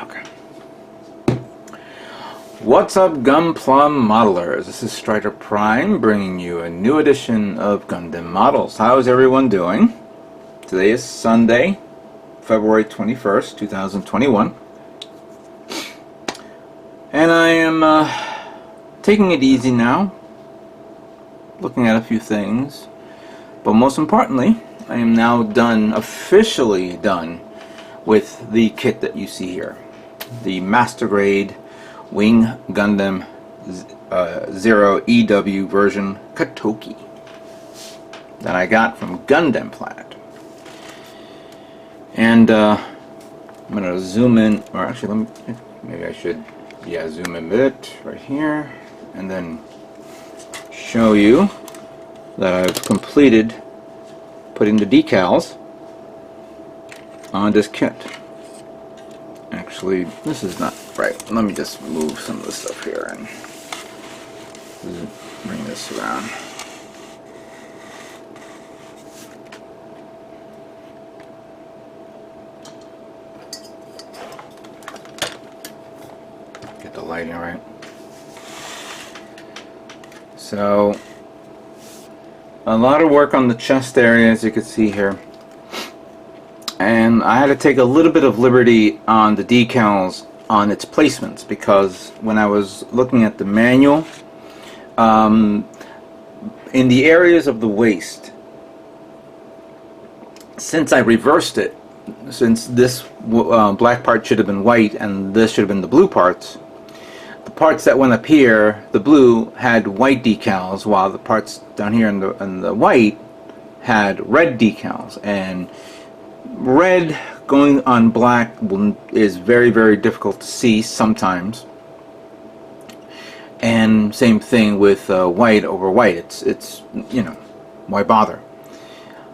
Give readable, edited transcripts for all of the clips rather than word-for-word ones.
Okay. What's up, Gunplum modelers? This is Strider Prime bringing you a new edition of Gundam Models. How is everyone doing? Today is Sunday, February 21st, 2021. And I am taking it easy now, looking at a few things. But most importantly, I am now done, officially done, with the kit that you see here. The Master Grade Wing Gundam 0 EW version Katoki that I got from Gundam Planet. And I'm going to zoom in, or actually maybe I should zoom in a bit right here and then show you that I've completed putting the decals on this kit. Actually, this is not right. Let me just move some of the stuff here and bring this around. Get the lighting right. So, a lot of work on the chest area, as you can see here. And I had to take a little bit of liberty on the decals on its placements, because when I was looking at the manual, in the areas of the waist, since I reversed it, since this black part should have been white and this should have been the blue parts, the parts that went up here, the blue, had white decals, while the parts down here in the white had red decals. And red going on black is very, very difficult to see sometimes. And same thing with white over white. It's you know, why bother?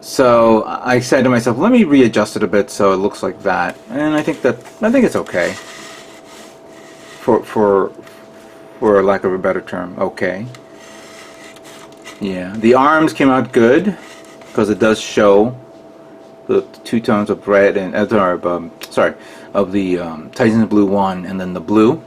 So I said to myself, let me readjust it a bit so it looks like that. And I think it's okay. For lack of a better term, okay. Yeah, the arms came out good because it does show the two tones of red and of the Titan's Blue 1 and then the blue.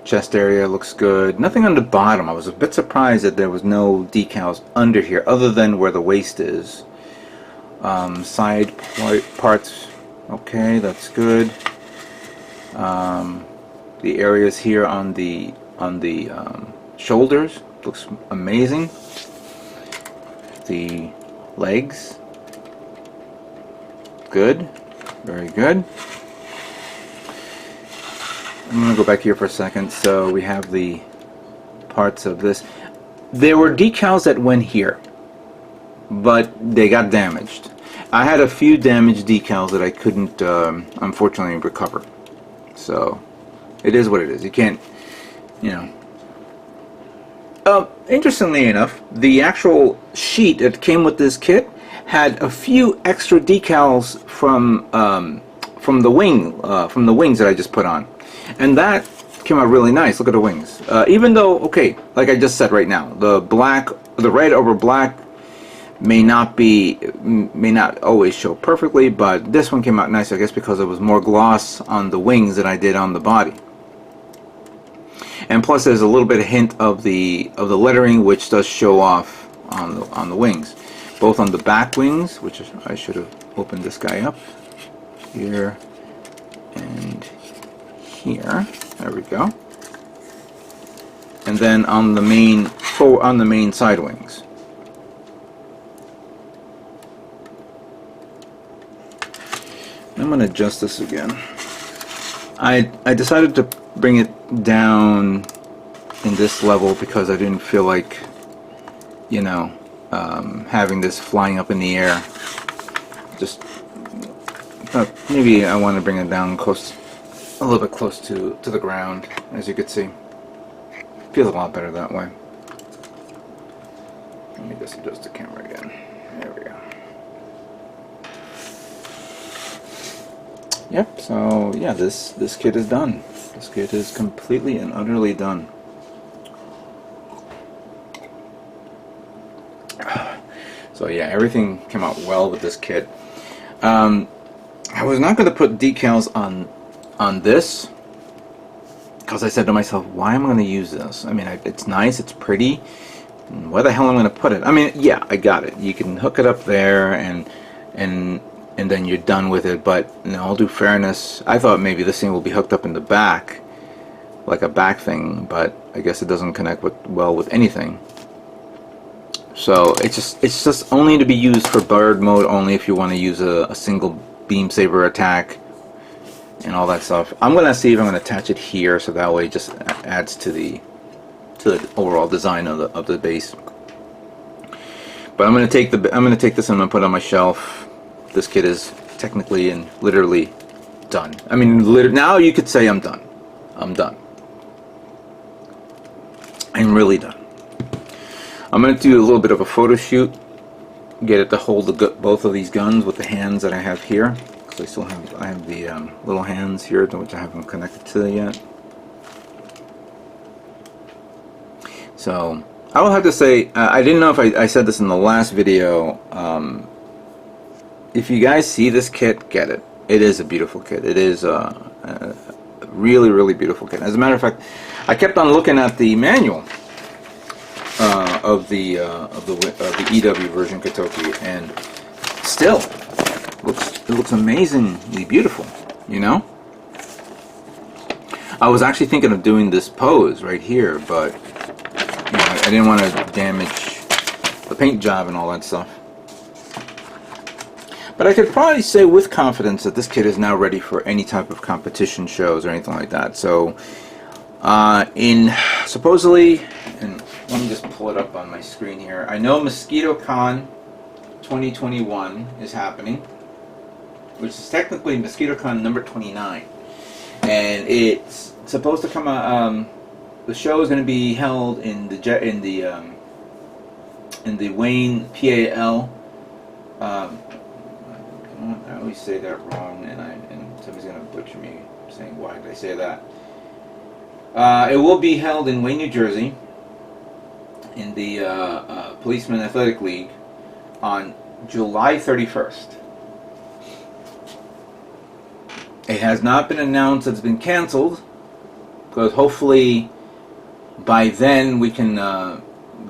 Chest area looks good. Nothing on the bottom. I was a bit surprised that there was no decals under here other than where the waist is. Side parts, okay, that's good. The areas here on the shoulders looks amazing. The legs, good, very good. I'm going to go back here for a second. So we have the parts of this. There were decals that went here, but they got damaged. I had a few damaged decals that I couldn't unfortunately recover. So it is what it is. You can't, you know. Interestingly enough, the actual sheet that came with this kit had a few extra decals from the wings that I just put on, and that came out really nice. Look at the wings. Even though, okay, like I just said right now, the red over black may not always show perfectly, but this one came out nice, I guess, because there was more gloss on the wings than I did on the body. And plus, there's a little bit of hint of the lettering, which does show off on the wings, both on the back wings, which I should have opened this guy up here and here. There we go. And then on the main side wings. I'm going to adjust this again. I decided to bring it down in this level because I didn't feel like, you know, having this flying up in the air. Just thought maybe I want to bring it down close, a little bit close to the ground, as you can see. Feels a lot better that way. Let me just adjust the camera again. There we go. Yep, so yeah, this kit is done. This kit is completely and utterly done. So yeah, everything came out well with this kit. I was not going to put decals on this because I said to myself, why am I going to use this? I mean, it's nice, it's pretty. Where the hell am I going to put it? I mean, yeah, I got it. You can hook it up there and then you're done with it. But in all due fairness, I thought maybe this thing will be hooked up in the back, like a back thing. But I guess it doesn't connect well with anything. So it's just only to be used for bird mode only if you want to use a single beam saber attack and all that stuff. I'm gonna see if I'm gonna attach it here so that way it just adds to the overall design of the base. But I'm gonna take this and I'm gonna put it on my shelf. This kit is technically and literally done. I mean, now you could say I'm done. I'm done. I'm really done. I'm going to do a little bit of a photo shoot, get it to hold both of these guns with the hands that I have here, because I have the little hands here which I haven't connected to yet. So I will have to say, I didn't know if I said this in the last video. If you guys see this kit, get it. It is a beautiful kit. It is a really, really beautiful kit. As a matter of fact, I kept on looking at the manual of the EW version Katoki, and still it looks amazingly beautiful. You know, I was actually thinking of doing this pose right here, but you know, I didn't want to damage the paint job and all that stuff. But I could probably say with confidence that this kit is now ready for any type of competition shows or anything like that. So supposedly, and let me just pull it up on my screen here. I know MosquitoCon 2021 is happening, which is technically MosquitoCon number 29, and it's supposed to come out. The show is going to be held in the Wayne PAL. I always say that wrong, and somebody's going to butcher me saying why did I say that. It will be held in Wayne, New Jersey, in the Policeman Athletic League on July 31st. It has not been announced that it's been canceled, because hopefully by then we can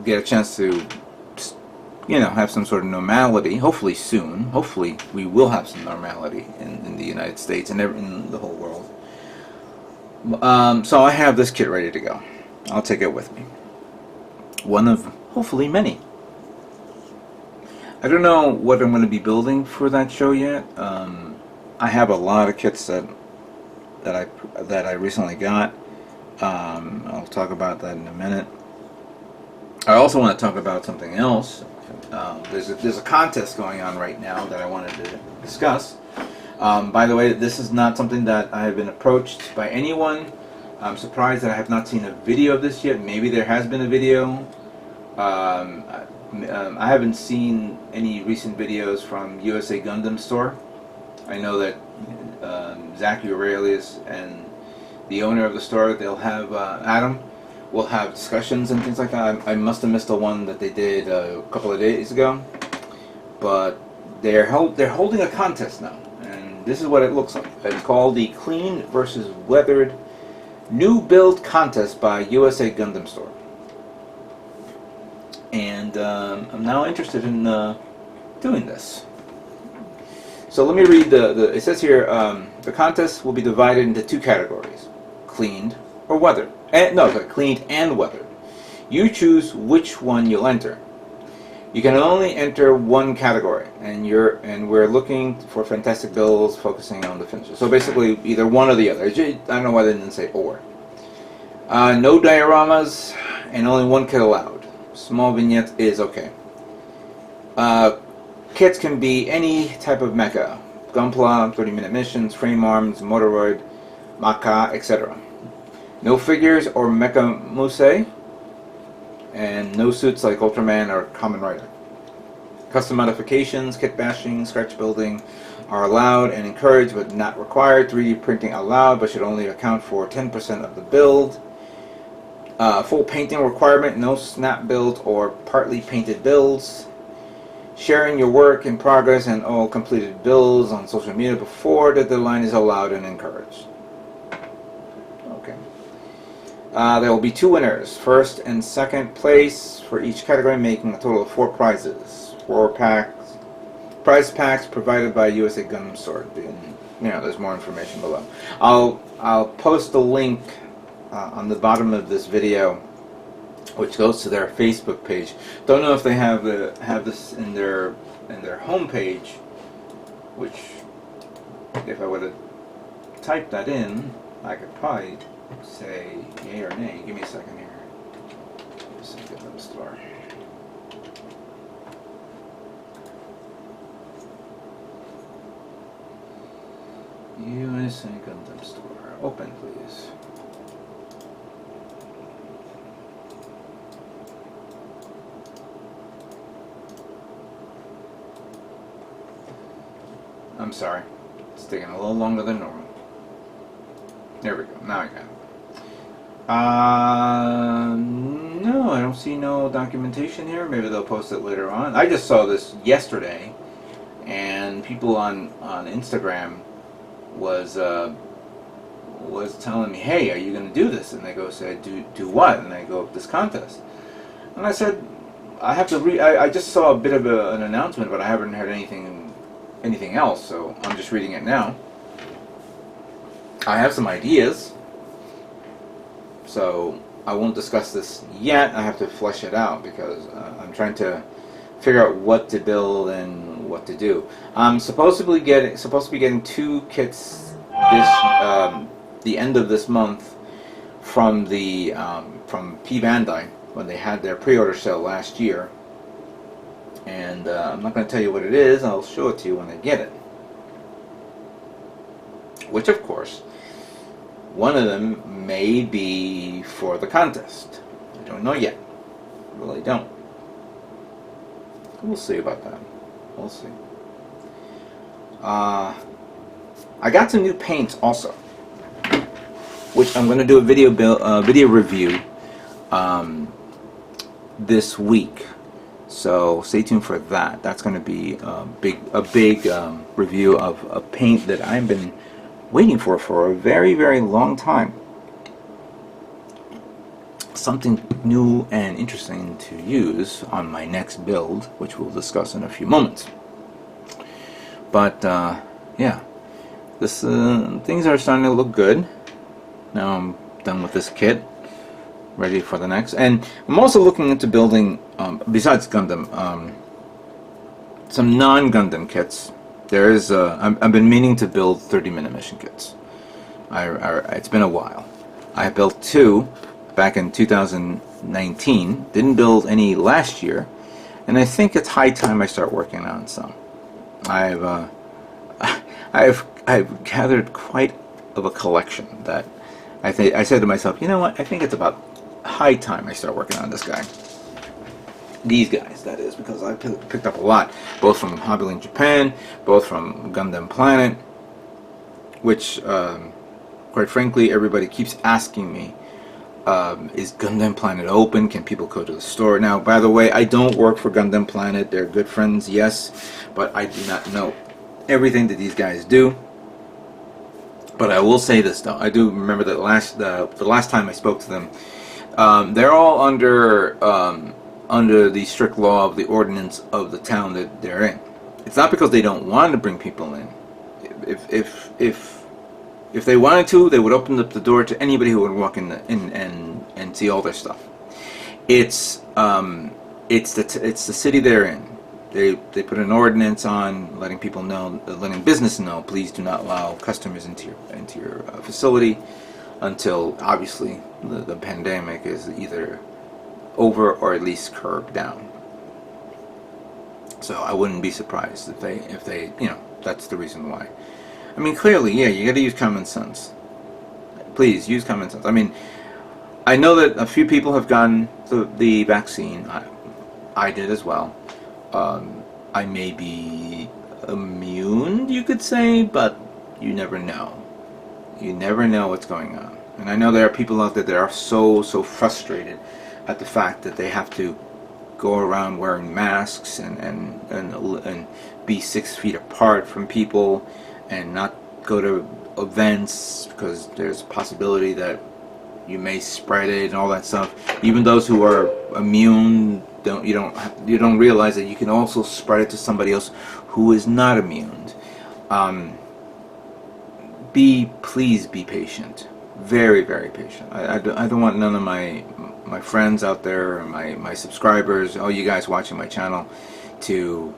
get a chance to, you know, have some sort of normality. Hopefully soon. Hopefully we will have some normality in the United States and in the whole world. So I have this kit ready to go. I'll take it with me. One of hopefully many. I don't know what I'm going to be building for that show yet. I have a lot of kits that I recently got. I'll talk about that in a minute. I also want to talk about something else. There's a contest going on right now that I wanted to discuss. By the way, this is not something that I have been approached by anyone. I'm surprised that I have not seen a video of this yet. Maybe there has been a video. I haven't seen any recent videos from USAGundam store. I know that Zachary Aurelius and the owner of the store, they'll have Adam, will have discussions and things like that. I must have missed the one that they did a couple of days ago, but they're holding a contest now, and this is what it looks like. It's called the Clean versus Weathered New Build Contest by USAGundam store, and I'm now interested in doing this. So let me read it says here, the contest will be divided into two categories: cleaned or weathered. Cleaned and weathered. You choose which one you'll enter. You can only enter one category, and we're looking for fantastic builds focusing on the finishes. So basically, either one or the other. I don't know why they didn't say or. No dioramas, and only one kit allowed. Small vignettes is okay. Kits can be any type of mecha: Gunpla, 30-minute missions, frame arms, Motoroid, Maka, etc. No figures or Mecha Muse, and no suits like Ultraman or Kamen Rider. Custom modifications, kit bashing, scratch building are allowed and encouraged but not required. 3D printing allowed but should only account for 10% of the build. Full painting requirement, no snap build or partly painted builds. Sharing your work in progress and all completed builds on social media before the deadline is allowed and encouraged. Okay. There will be 2 winners, first and second place for each category, making a total of 4 prizes. 4 prize packs provided by USAGundam store. There's more information below. I'll post a link on the bottom of this video, which goes to their Facebook page. Don't know if they have this in their homepage, which if I would have typed that in, I could probably say yay or nay. Give me a second here. Just get to the store. USAGundam store. Open, please. I'm sorry. It's taking a little longer than normal. There we go. Now I got it. No, I don't see no documentation here. Maybe they'll post it later on. I just saw this yesterday, and people on Instagram was telling me, "Hey, are you going to do this?" And they said, "Do what?" And I go, "This contest." And I said, "I have to I just saw a bit of an announcement, but I haven't heard anything else, so I'm just reading it now. I have some ideas, so I won't discuss this yet. I have to flesh it out because I'm trying to figure out what to build and what to do. I'm supposed to be getting 2 kits the end of this month from from P Bandai when they had their pre-order sale last year. And I'm not going to tell you what it is. I'll show it to you when I get it. Which, of course, one of them may be for the contest. I don't know yet. I really don't. We'll see about that. We'll see. I got some new paints also, which I'm going to do a video review this week. So stay tuned for that. That's going to be a big review of a paint that I've been waiting for a very, very long time. Something new and interesting to use on my next build, which we'll discuss in a few moments. But yeah, this things are starting to look good. Now I'm done with this kit, ready for the next. And I'm also looking into building, besides Gundam, some non-Gundam kits. There is I've been meaning to build 30-minute mission kits. It's been a while. I built 2 back in 2019. Didn't build any last year, and I think it's high time I start working on some. I've gathered quite of a collection that I said to myself, you know what? I think it's about high time I start working on this guy. These guys, that is, because I picked up a lot, both from Hobbyland Japan, both from Gundam Planet, which, quite frankly, everybody keeps asking me, is Gundam Planet open? Can people go to the store? Now, by the way, I don't work for Gundam Planet. They're good friends, yes, but I do not know everything that these guys do. But I will say this, though. I do remember that the last time I spoke to them, they're all under the strict law of the ordinance of the town that they're in. It's not because they don't want to bring people in. If they wanted to, they would open up the door to anybody who would walk in and see all their stuff. It's the city they're in. They put an ordinance on letting people know, letting business know, please do not allow customers into your facility until obviously the pandemic is either over or at least curbed down. So I wouldn't be surprised if they that's the reason why. I mean, clearly, yeah, you got to use common sense. Please use common sense. I mean, I know that a few people have gotten the vaccine. I did as well. I may be immune, you could say, but you never know. You never know what's going on. And I know there are people out there that are so frustrated at the fact that they have to go around wearing masks and be 6 feet apart from people and not go to events because there's a possibility that you may spread it and all that stuff. Even those who are immune, you don't realize that you can also spread it to somebody else who is not immune. Please be patient, very, very patient. I don't want none of my friends out there, or my subscribers, all you guys watching my channel, to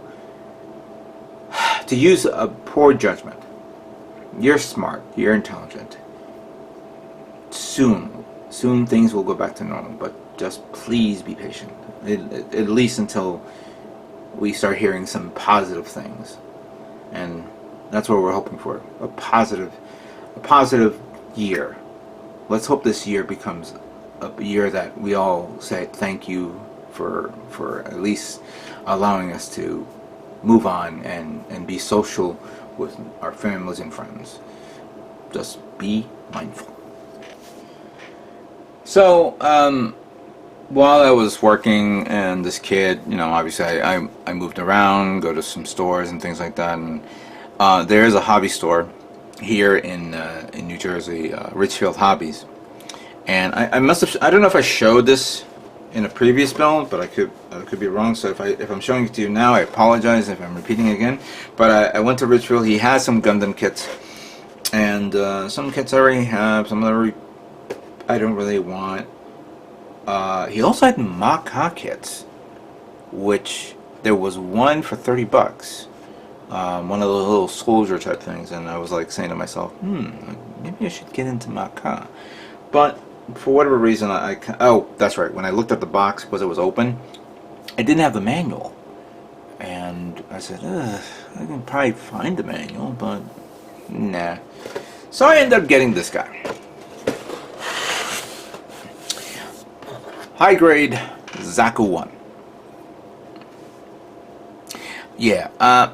use a poor judgment. You're smart, you're intelligent. Soon things will go back to normal, but just please be patient, at least until we start hearing some positive things. And that's what we're hoping for, a positive year. Let's hope this year becomes a year that we all say thank you for at least allowing us to move on and be social with our families and friends. Just be mindful. So while I was working, and this kid, obviously I moved around, go to some stores and things like that, and there is a hobby store here in New Jersey, Richfield Hobbies, and I don't know if I showed this in a previous build, but I could be wrong. So if I'm showing it to you now, I apologize if I'm repeating again. But I went to Richfield. He has some Gundam kits, and some kits I already have, some that I don't really want. He also had Mach-Ha kits, which there was one for $30. One of the little soldier type things, and I was like saying to myself, maybe I should get into Mach-Ha. But for whatever reason, oh, that's right, when I looked at the box, because it was open, it didn't have the manual. And I said, I can probably find the manual, but nah. So I ended up getting this guy. High grade Zaku 1. Yeah, I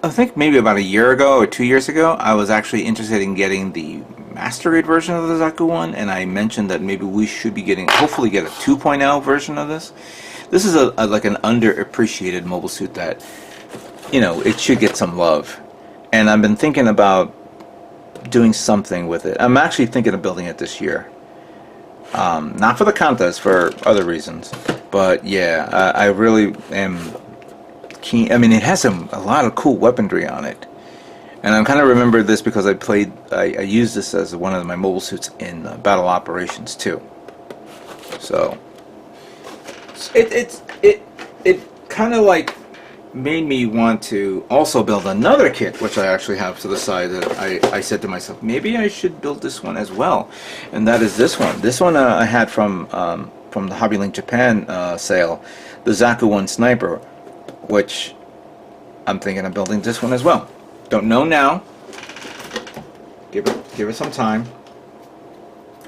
think maybe about a year ago or 2 years ago, I was actually interested in getting the master grade version of the Zaku 1, and I mentioned that maybe we should be hopefully get a 2.0 version of this. This is like an underappreciated mobile suit that, it should get some love. And I've been thinking about doing something with it. I'm actually thinking of building it this year. Not for the contest, for other reasons. But yeah, I really am keen. I mean, it has a lot of cool weaponry on it. And I kind of remember this because I used this as one of my mobile suits in battle operations too. So it kind of like made me want to also build another kit, which I actually have to the side, that I said to myself, maybe I should build this one as well. And that is this one. This one I had from the Hobby Link Japan sale, the Zaku 1 Sniper, which I'm thinking of building this one as well. Don't know now. Give it some time.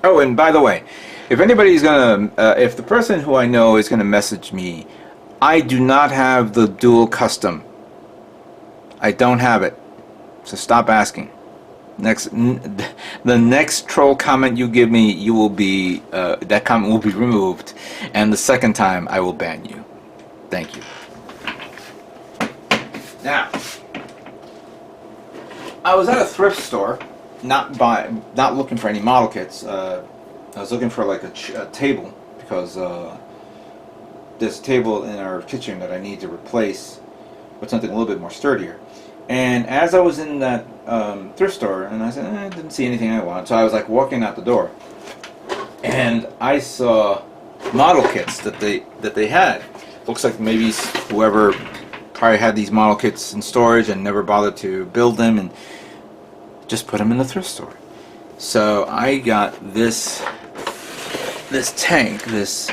Oh, and by the way, if anybody's gonna, if the person who I know is gonna message me, I do not have the dual custom. I don't have it. So stop asking. The next troll comment you give me, you will be that comment will be removed, and the second time I will ban you. Thank you. Now, I was at a thrift store, not looking for any model kits. I was looking for like a table, because there's a table in our kitchen that I need to replace with something a little bit more sturdier. And as I was in that thrift store, and I said, I didn't see anything I want, so I was like walking out the door, and I saw model kits that they had. Looks like maybe whoever probably had these model kits in storage and never bothered to build them and just put them in the thrift store. So I got this tank, this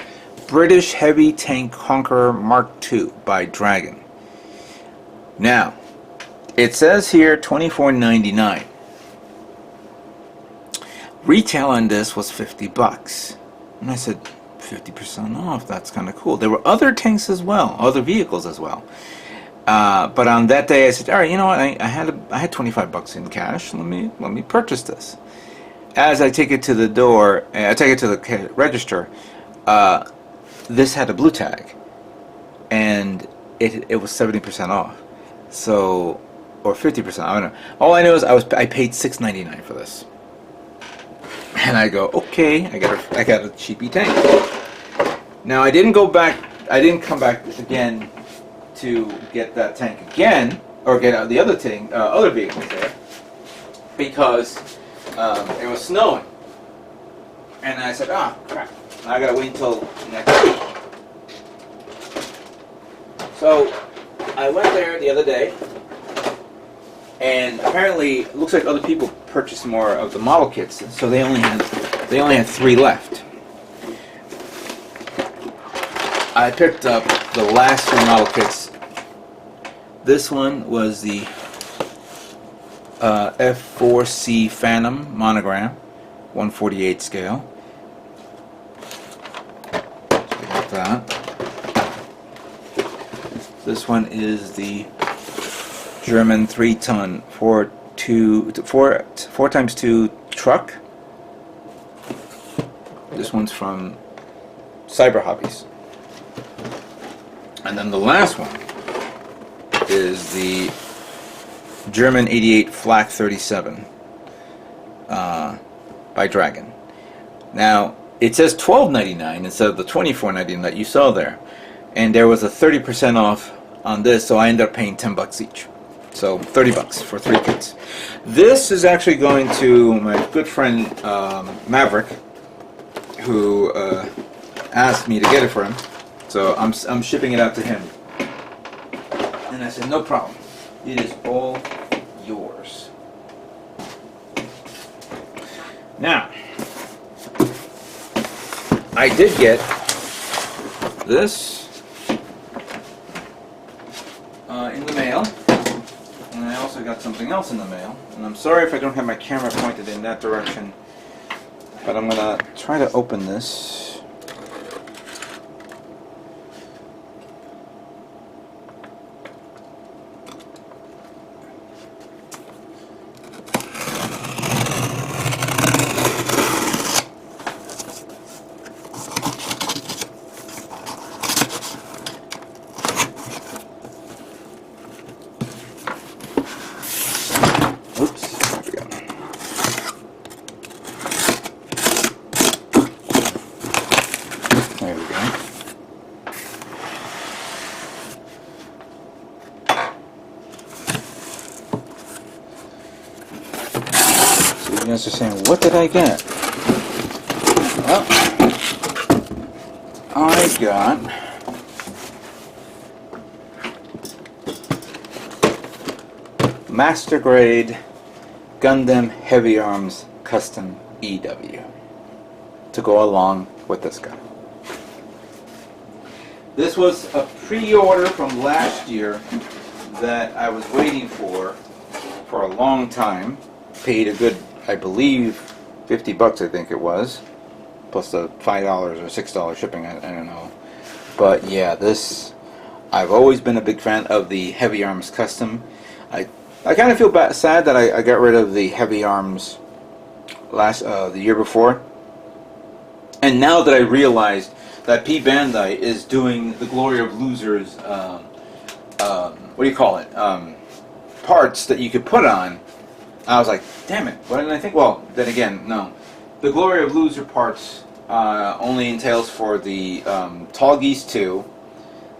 British Heavy Tank Conqueror Mark II by Dragon. Now, it says here $24.99. Retail on this was $50, and I said 50% off. That's kind of cool. There were other tanks as well, other vehicles as well. But on that day, I said, all right, you know what? I had $25 in cash. Let me purchase this. As I take it to the door, I take it to the register. This had a blue tag, and it was 70% off. So, or 50%. I don't know. All I know is I paid $6.99 for this, and I go, okay, I got a cheapy tank. Now I didn't go back. I didn't come back again to get that tank again, or get the other thing, other vehicles there, because it was snowing, and I said, ah, crap, I gotta wait until next week. So I went there the other day, and apparently it looks like other people purchased more of the model kits, so they only had 3 left. I picked up the last 3 model kits. This one was the F4C Phantom monogram, 1/48 scale. So we got that. This one is the German 3-ton 4x2 truck. This one's from Cyber Hobbies. And then the last one is the German 88 Flak 37 by Dragon. Now, it says $12.99 instead of the $24.99 that you saw there. And there was a 30% off on this, so I ended up paying $10 each. So $30 for 3 kits. This is actually going to my good friend Maverick, who asked me to get it for him. So I'm shipping it out to him. And I said, no problem. It is all yours. Now, I did get this in the mail. And I also got something else in the mail. And I'm sorry if I don't have my camera pointed in that direction. But I'm going to try to open this. You guys are saying, what did I get? Well, I got Master Grade Gundam Heavy Arms Custom EW to go along with this guy. This was a pre-order from last year that I was waiting for a long time. Paid a good, I believe, $50 I think it was, plus the $5 or $6 shipping, I don't know. But yeah, this, I've always been a big fan of the Heavy Arms Custom. I kind of feel sad that I got rid of the Heavy Arms the year before. And now that I realized that P. Bandai is doing the Glory of Losers, what do you call it, parts that you could put on, I was like, damn it, what did I think? Well, then again, no. The Glory of Loser parts only entails for the Tall Geese 2,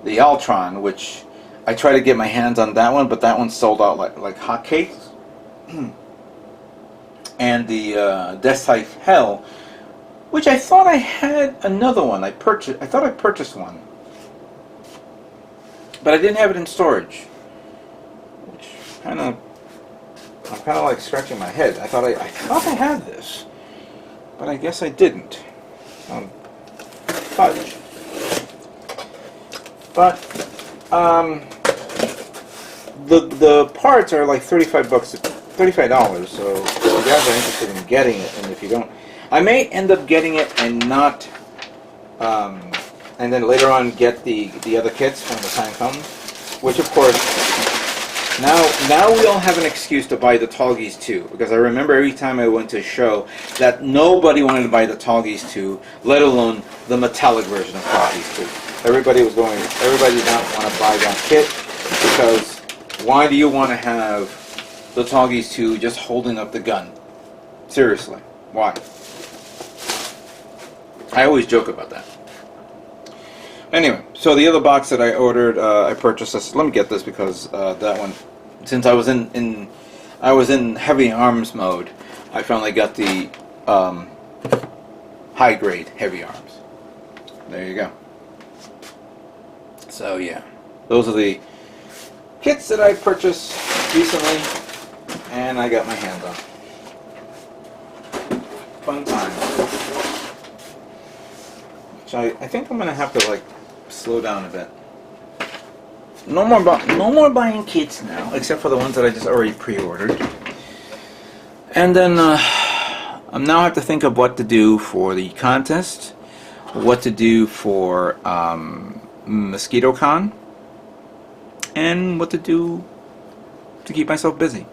the Altron, which I tried to get my hands on that one, but that one sold out like hotcakes. And the Death Type Hell, which I thought I had another one. I thought I purchased one, but I didn't have it in storage, which I'm kind of like scratching my head. I thought I had this, but I guess I didn't. Fudge. But the parts are like $35. So if you guys are interested in getting it, and if you don't, I may end up getting it and not, and then later on get the other kits when the time comes. Which of course. Now we all have an excuse to buy the Tall Geese 2, because I remember every time I went to a show that nobody wanted to buy the Tall Geese 2, let alone the metallic version of Tall Geese 2. Everybody did not want to buy that kit because why do you want to have the Toggies 2 just holding up the gun? Seriously, why? I always joke about that. Anyway, so the other box that I ordered, I purchased this. Let me get this because that one, since I was in heavy arms mode, I finally got the high grade heavy arms. There you go. So yeah, those are the kits that I purchased recently, and I got my hands on. Fun time. Which I think I'm gonna have to like slow down a bit. No more buying kits now, except for the ones that I just already pre-ordered. And then I now have to think of what to do for the contest, what to do for MosquitoCon, and what to do to keep myself busy.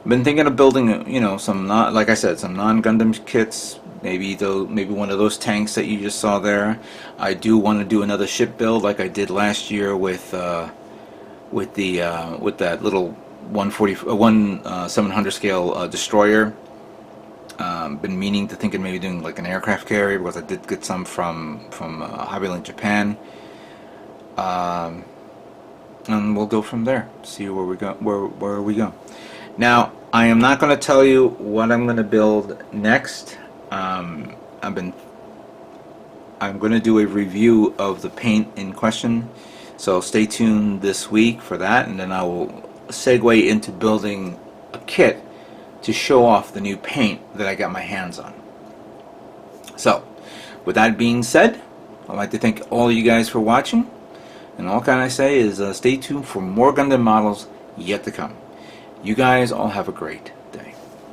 I've been thinking of building, you know, some like I said, some non-Gundam kits. Maybe one of those tanks that you just saw there. I do want to do another ship build like I did last year with that little 700 scale destroyer. Been meaning to think of maybe doing like an aircraft carrier because I did get some from Hobbyland Japan. And we'll go from there. See where we go. Where we go. Now I am not going to tell you what I'm going to build next. I'm going to do a review of the paint in question, so stay tuned this week for that, and then I will segue into building a kit to show off the new paint that I got my hands on. So with that being said, I'd like to thank all you guys for watching, and all can I say is stay tuned for more Gundam models yet to come. You guys all have a great day.